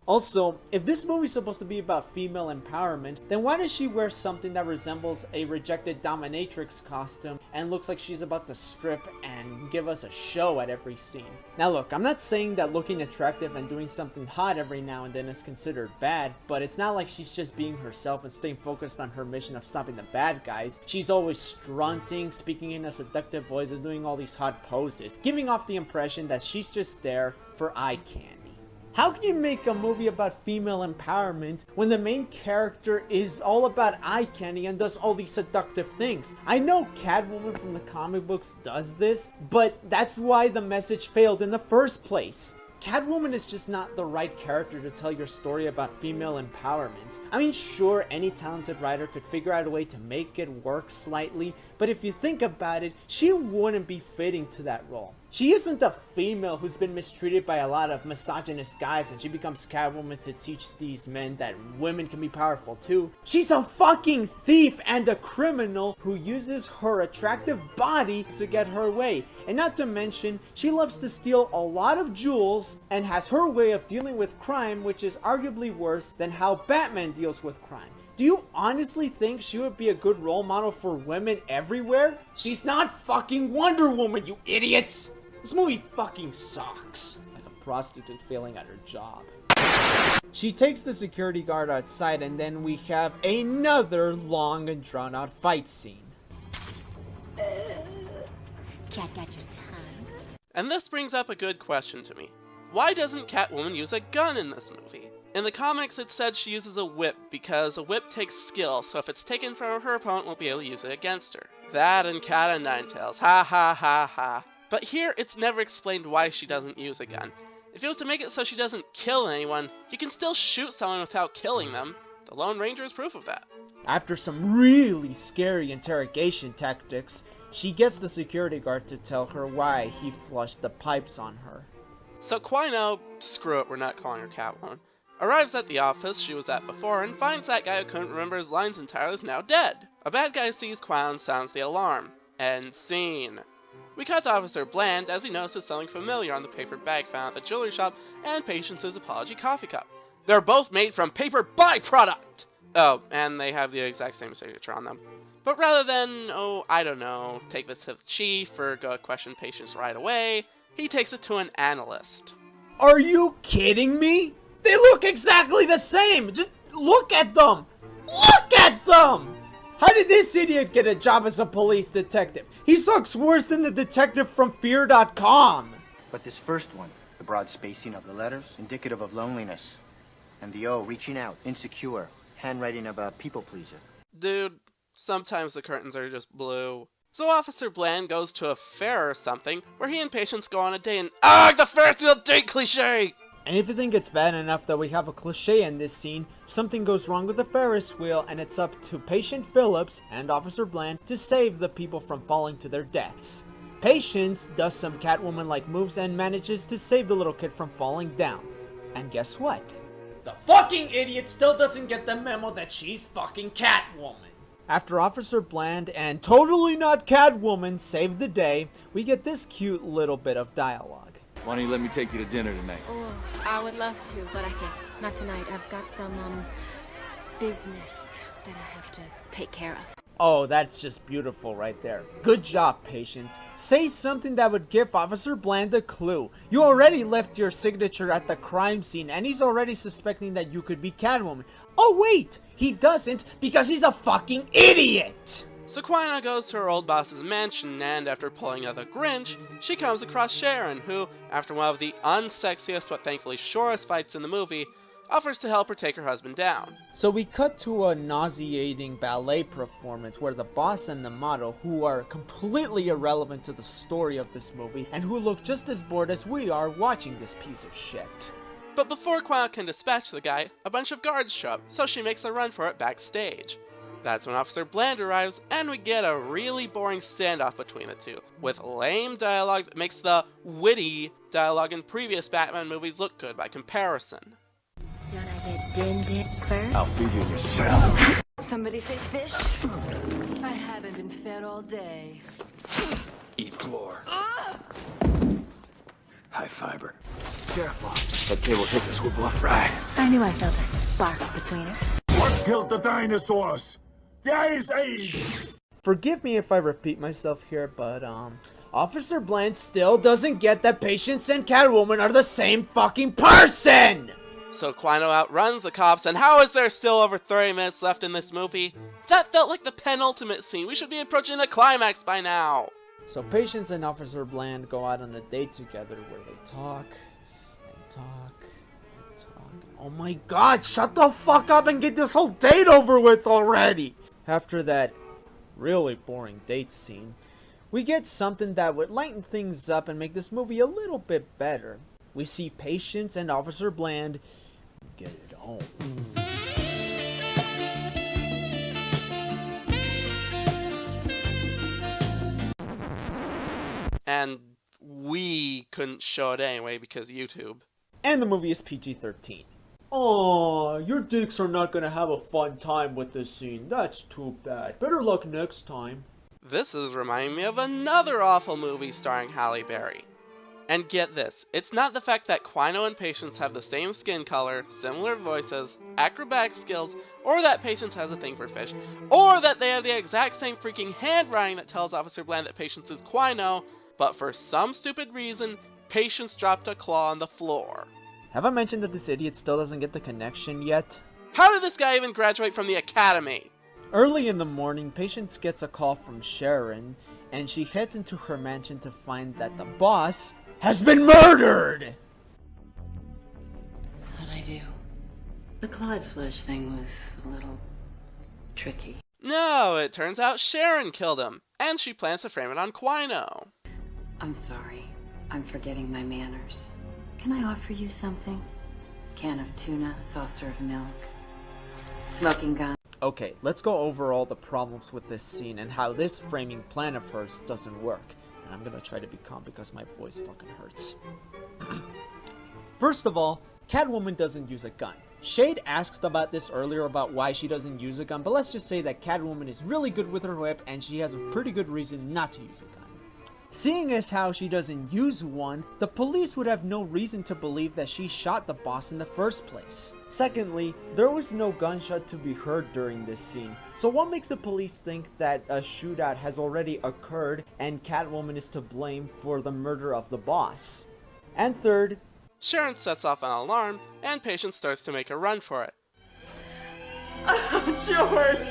Also, if this movie's supposed to be about female empowerment, then why does she wear something that resembles a rejected dominatrix costume and looks like she's about to strip and give us a show at every scene? Now look, I'm not saying that looking attractive and doing something hot every now and then is considered bad, but it's not like she's just being herself and staying focused on her mission of stopping the bad guys. She's always strutting, speaking in a seductive voice, and doing all these hot poses, giving off the impression that she's just there for eye candy. How can you make a movie about female empowerment when the main character is all about eye candy and does all these seductive things? I know Catwoman from the comic books does this, but that's why the message failed in the first place. Catwoman is just not the right character to tell your story about female empowerment. I mean, sure, any talented writer could figure out a way to make it work slightly, but if you think about it, she wouldn't be fitting to that role. She isn't a female who's been mistreated by a lot of misogynist guys and she becomes Catwoman to teach these men that women can be powerful too. She's a fucking thief and a criminal who uses her attractive body to get her way. And not to mention, she loves to steal a lot of jewels and has her way of dealing with crime, which is arguably worse than how Batman deals with crime. Do you honestly think she would be a good role model for women everywhere? She's not fucking Wonder Woman, you idiots! This movie fucking sucks. Like a prostitute failing at her job. She takes the security guard outside and then we have another long and drawn out fight scene. Cat got your time. And this brings up a good question to me. Why doesn't Catwoman use a gun in this movie? In the comics it said she uses a whip because a whip takes skill, so if it's taken from her opponent won't be able to use it against her. That and Cat o' Nine Tails, ha ha ha ha. But here it's never explained why she doesn't use a gun. If it was to make it so she doesn't kill anyone, you can still shoot someone without killing them. The Lone Ranger is proof of that. After some really scary interrogation tactics, she gets the security guard to tell her why he flushed the pipes on her. So Quino, screw it, we're not calling her Catwoman, arrives at the office she was at before and finds that guy who couldn't remember his lines entirely is now dead. A bad guy sees Quino, sounds the alarm. End scene. We cut to Officer Bland as he notices something familiar on the paper bag found at the jewelry shop and Patience's apology coffee cup. They're both made from paper byproduct! Oh, and they have the exact same signature on them. But rather than, I don't know, take this to the chief or go question Patience right away, he takes it to an analyst. Are you kidding me? They look exactly the same! Just look at them! Look at them! How did this idiot get a job as a police detective? He sucks worse than the detective from Fear.com! But this first one, the broad spacing of the letters, indicative of loneliness. And the O, reaching out, insecure, handwriting of a people pleaser. Dude, sometimes the curtains are just blue. So Officer Bland goes to a fair or something, where he and Patience go on a date and the Ferris wheel date cliche! And if you think it's bad enough that we have a cliche in this scene, something goes wrong with the Ferris wheel and it's up to Patient Phillips and Officer Bland to save the people from falling to their deaths. Patience does some Catwoman-like moves and manages to save the little kid from falling down. And guess what? The fucking idiot still doesn't get the memo that she's fucking Catwoman. After Officer Bland and totally not Catwoman save the day, we get this cute little bit of dialogue. Why don't you let me take you to dinner tonight? Oh, I would love to, but I can't. Not tonight. I've got some, business that I have to take care of. Oh, that's just beautiful right there. Good job, Patience. Say something that would give Officer Bland a clue. You already left your signature at the crime scene and he's already suspecting that you could be Catwoman. Oh wait, he doesn't because he's a fucking idiot! So Quina goes to her old boss's mansion and after pulling out the Grinch, she comes across Sharon who, after one of the unsexiest but thankfully shortest fights in the movie, offers to help her take her husband down. So we cut to a nauseating ballet performance where the boss and the model, who are completely irrelevant to the story of this movie and who look just as bored as we are watching this piece of shit. But before Quina can dispatch the guy, a bunch of guards show up, so she makes a run for it backstage. That's when Officer Bland arrives, and we get a really boring standoff between the two, with lame dialogue that makes the witty dialogue in previous Batman movies look good by comparison. Don't I get din first? I'll feed you in your cell. Somebody say fish? I haven't been fed all day. Eat floor. High fiber. Careful. That cable hits us, we'll blow up right. I knew I felt a spark between us. What killed the dinosaurs? The Ice Age! Forgive me if I repeat myself here, but Officer Bland still doesn't get that Patience and Catwoman are the same fucking person! So Quino outruns the cops, and how is there still over 30 minutes left in this movie? That felt like the penultimate scene. We should be approaching the climax by now. So Patience and Officer Bland go out on a date together where they talk and talk and talk. Oh my god, shut the fuck up and get this whole date over with already! After that really boring date scene, we get something that would lighten things up and make this movie a little bit better. We see Patience and Officer Bland get it home. And we couldn't show it anyway because YouTube. And the movie is PG-13. Aw, your dicks are not gonna have a fun time with this scene. That's too bad. Better luck next time. This is reminding me of another awful movie starring Halle Berry. And get this, it's not the fact that Quino and Patience have the same skin color, similar voices, acrobatic skills, or that Patience has a thing for fish, or that they have the exact same freaking handwriting that tells Officer Bland that Patience is Quino, but for some stupid reason, Patience dropped a claw on the floor. Have I mentioned that this idiot still doesn't get the connection yet? How did this guy even graduate from the academy? Early in the morning, Patience gets a call from Sharon, and she heads into her mansion to find that the boss has been murdered! How'd I do? The Clyde flush thing was a little tricky. No, it turns out Sharon killed him, and she plans to frame it on Quino. I'm sorry. I'm forgetting my manners. Can I offer you something? Can of tuna, saucer of milk, smoking gun. Okay, let's go over all the problems with this scene and how this framing plan of hers doesn't work. And I'm gonna try to be calm because my voice fucking hurts. First of all, Catwoman doesn't use a gun. Shade asked about this earlier about why she doesn't use a gun, but let's just say that Catwoman is really good with her whip and she has a pretty good reason not to use a gun. Seeing as how she doesn't use one, the police would have no reason to believe that she shot the boss in the first place. Secondly, there was no gunshot to be heard during this scene, so what makes the police think that a shootout has already occurred and Catwoman is to blame for the murder of the boss? And third, Sharon sets off an alarm, and Patience starts to make a run for it. Oh, George!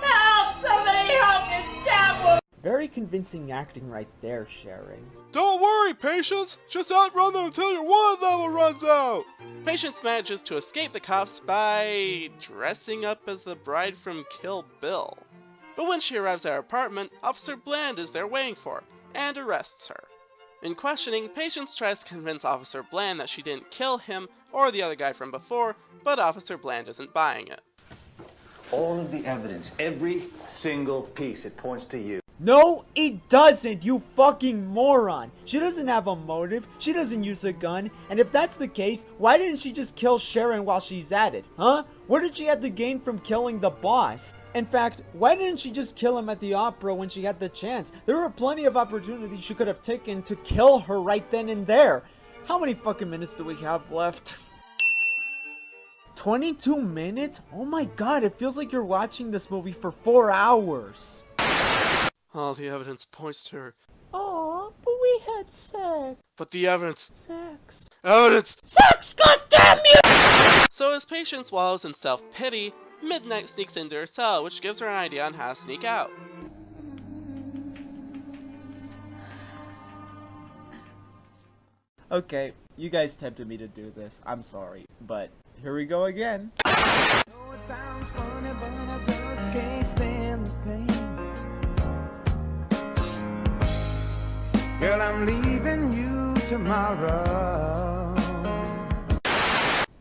Help! Somebody help! It's Catwoman! very convincing acting right there, Sharon. Don't worry, Patience! Just outrun them until your one level runs out! Patience manages to escape the cops by dressing up as the bride from Kill Bill. But when she arrives at her apartment, Officer Bland is there waiting for her, and arrests her. In questioning, Patience tries to convince Officer Bland that she didn't kill him or the other guy from before, but Officer Bland isn't buying it. All of the evidence, every single piece, it points to you. No, it doesn't, you fucking moron! She doesn't have a motive, she doesn't use a gun, and if that's the case, why didn't she just kill Sharon while she's at it, huh? What did she have to gain from killing the boss? In fact, why didn't she just kill him at the opera when she had the chance? There were plenty of opportunities she could have taken to kill her right then and there. How many fucking minutes do we have left? 22 minutes? Oh my god, it feels like you're watching this movie for 4 hours. All the evidence points to her. Aw, but we had sex. But the evidence... Sex. Evidence! Sex, goddammit you! So as Patience wallows in self-pity, Midnight sneaks into her cell, which gives her an idea on how to sneak out. Okay, you guys tempted me to do this. I'm sorry, but here we go again. It sounds funny, but I just can't stand the pain. Girl, I'm leaving you tomorrow.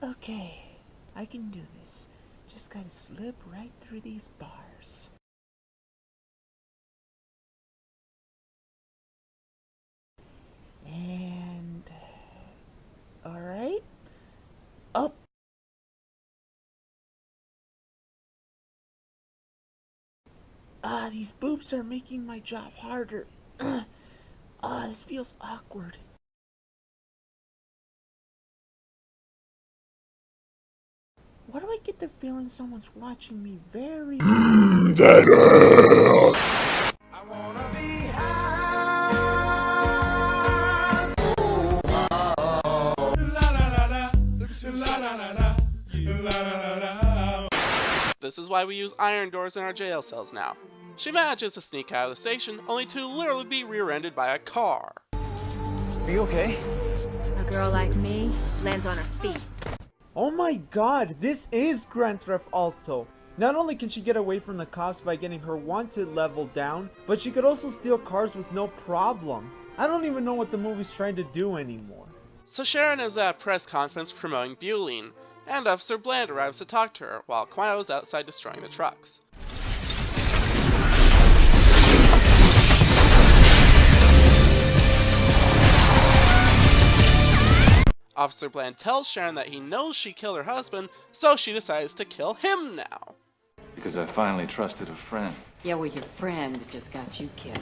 Okay, I can do this. Just gotta slip right through these bars. And... alright. Up. These boobs are making my job harder. This feels awkward. Why do I get the feeling someone's watching me very... I wanna be high. La la la la, la la la la, la la la. This is why we use iron doors in our jail cells now. She manages to sneak out of the station, only to literally be rear-ended by a car. Are you okay? A girl like me lands on her feet. Oh my god, this is Grand Theft Auto. Not only can she get away from the cops by getting her wanted level down, but she could also steal cars with no problem. I don't even know what the movie's trying to do anymore. So Sharon is at a press conference promoting Butylene, and Officer Bland arrives to talk to her, while Quino is outside destroying the trucks. Officer Bland tells Sharon that he knows she killed her husband, so she decides to kill him now. Because I finally trusted a friend. Yeah, well, your friend just got you killed.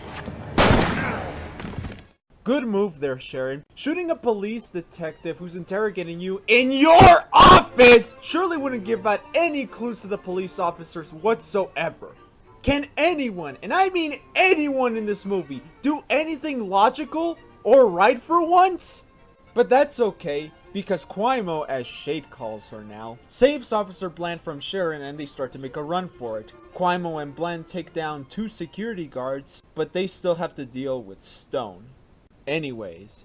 Good move there, Sharon. Shooting a police detective who's interrogating you in your office surely wouldn't give out any clues to the police officers whatsoever. Can anyone, and I mean anyone in this movie, do anything logical or right for once? But that's okay, because Quimo, as Shade calls her now, saves Officer Bland from Sharon and they start to make a run for it. Quimo and Bland take down 2 security guards, but they still have to deal with Stone. Anyways,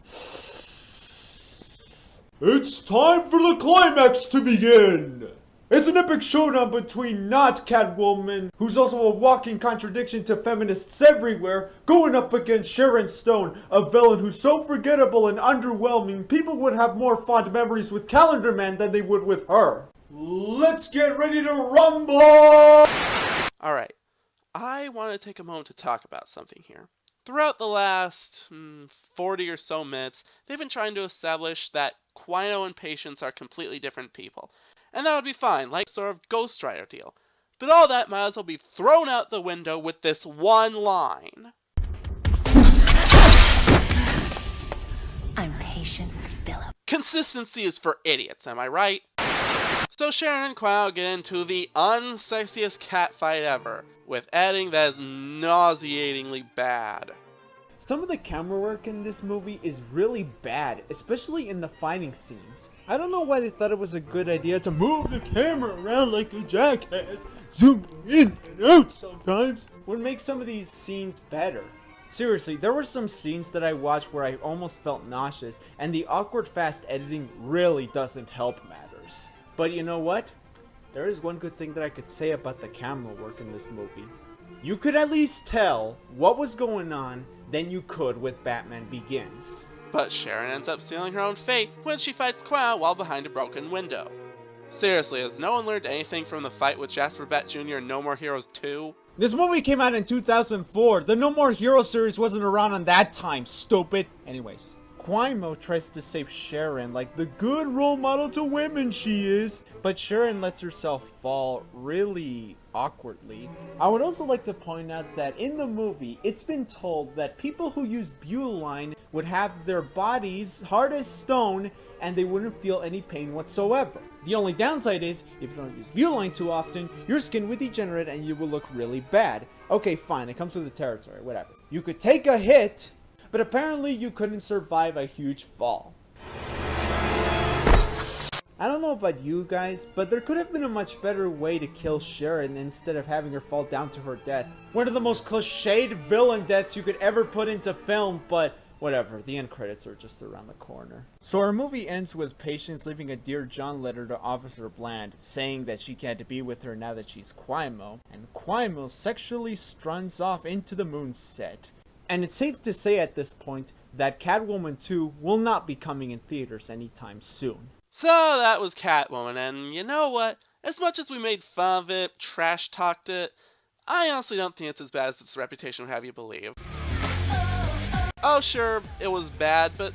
it's time for the climax to begin! It's an epic showdown between not Catwoman, who's also a walking contradiction to feminists everywhere, going up against Sharon Stone, a villain who's so forgettable and underwhelming, people would have more fond memories with Calendar Man than they would with her. Let's get ready to rumble! Alright, I want to take a moment to talk about something here. Throughout the last 40 or so minutes, they've been trying to establish that Quino and Patience are completely different people. And that would be fine, like sort of Ghost Rider deal. But all that might as well be thrown out the window with this one line. I'm Patience Phillip. Consistency is for idiots, am I right? So Sharon and Quino get into the unsexiest cat fight ever, with editing that is nauseatingly bad. Some of the camera work in this movie is really bad, especially in the fighting scenes. I don't know why they thought it was a good idea to move the camera around like a jackass, zooming in and out sometimes, would make some of these scenes better. Seriously, there were some scenes that I watched where I almost felt nauseous, and the awkward fast editing really doesn't help matters. But you know what? There is one good thing that I could say about the camera work in this movie. You could at least tell what was going on than you could with Batman Begins. But Sharon ends up sealing her own fate when she fights Quino while behind a broken window. Seriously, has no one learned anything from the fight with Jasper Bat Jr. in No More Heroes 2? This movie came out in 2004. The No More Heroes series wasn't around on that time, stupid. Anyways, Quimo tries to save Sharon like the good role model to women she is, but Sharon lets herself fall really awkwardly. I would also like to point out that in the movie, it's been told that people who use butylene would have their bodies hard as stone and they wouldn't feel any pain whatsoever. The only downside is, if you don't use butylene too often, your skin would degenerate and you will look really bad. Okay, fine, it comes with the territory, whatever. You could take a hit, but apparently you couldn't survive a huge fall. I don't know about you guys, but there could have been a much better way to kill Sharon instead of having her fall down to her death. One of the most cliched villain deaths you could ever put into film, but whatever, the end credits are just around the corner. So our movie ends with Patience leaving a Dear John letter to Officer Bland, saying that she can't be with her now that she's Quimo, and Quimo sexually struns off into the moonset. And it's safe to say at this point that Catwoman 2 will not be coming in theaters anytime soon. So that was Catwoman, and you know what? As much as we made fun of it, trash-talked it, I honestly don't think it's as bad as its reputation would have you believe. Oh sure, it was bad, but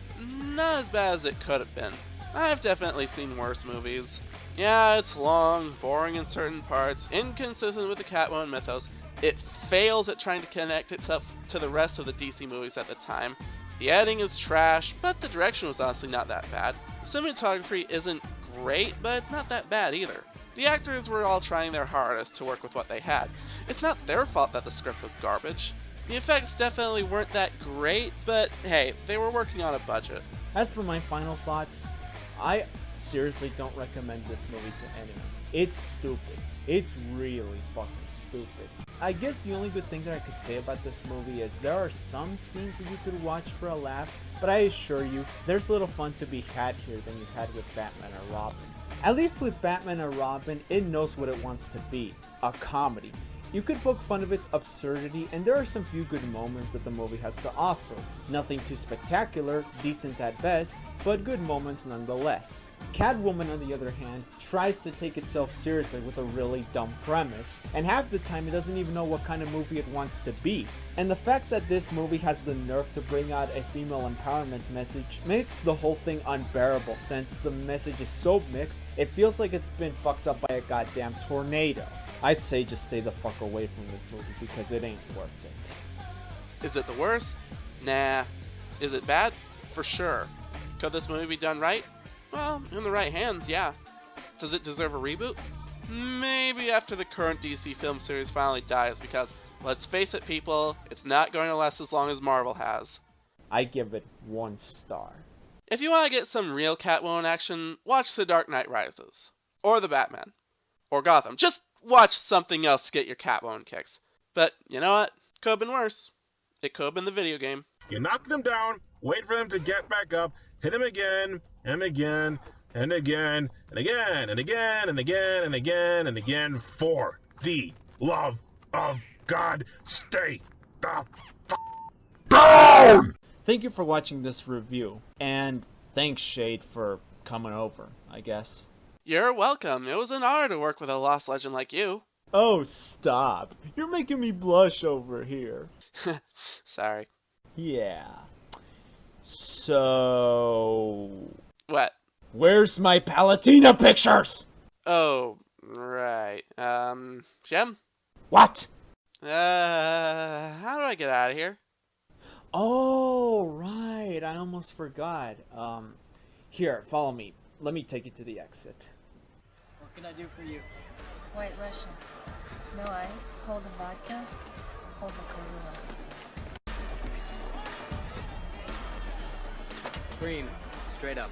not as bad as it could have been. I've definitely seen worse movies. Yeah, it's long, boring in certain parts, inconsistent with the Catwoman mythos. It fails at trying to connect itself to the rest of the DC movies at the time. The editing is trash, but the direction was honestly not that bad. The cinematography isn't great, but it's not that bad either. The actors were all trying their hardest to work with what they had. It's not their fault that the script was garbage. The effects definitely weren't that great, but hey, they were working on a budget. As for my final thoughts, I seriously don't recommend this movie to anyone. It's stupid. It's really fucking stupid. I guess the only good thing that I could say about this movie is there are some scenes that you could watch for a laugh, but I assure you, there's little fun to be had here than you had with Batman or Robin. At least with Batman or Robin, it knows what it wants to be, a comedy. You could poke fun of its absurdity, and there are some few good moments that the movie has to offer. Nothing too spectacular, decent at best, but good moments nonetheless. Catwoman, on the other hand, tries to take itself seriously with a really dumb premise, and half the time it doesn't even know what kind of movie it wants to be. And the fact that this movie has the nerve to bring out a female empowerment message makes the whole thing unbearable, since the message is so mixed, it feels like it's been fucked up by a goddamn tornado. I'd say just stay the fuck away from this movie because it ain't worth it. Is it the worst? Nah. Is it bad? For sure. Could this movie be done right? Well, in the right hands, yeah. Does it deserve a reboot? Maybe after the current DC film series finally dies, because, let's face it people, it's not going to last as long as Marvel has. I give it 1 star. If you want to get some real Catwoman action, watch The Dark Knight Rises. Or The Batman. Or Gotham. Just watch something else to get your Catwoman kicks. But, you know what? Could have been worse. It could have been the video game. You knock them down, wait for them to get back up, hit them again, and again, and again, and again, and again, and again, and again, and again, for the love of God, stay the f*** down! Thank you for watching this review, and thanks Shade for coming over, I guess. You're welcome. It was an honor to work with a lost legend like you. Oh, stop. You're making me blush over here. Sorry. Yeah. So... What? Where's my Palatina pictures? Oh, right. Gem? What? How do I get out of here? Oh, right. I almost forgot. Here, follow me. Let me take you to the exit. What can I do for you? White Russian. No ice. Hold the vodka. Hold the Kahlua. Green. Straight up.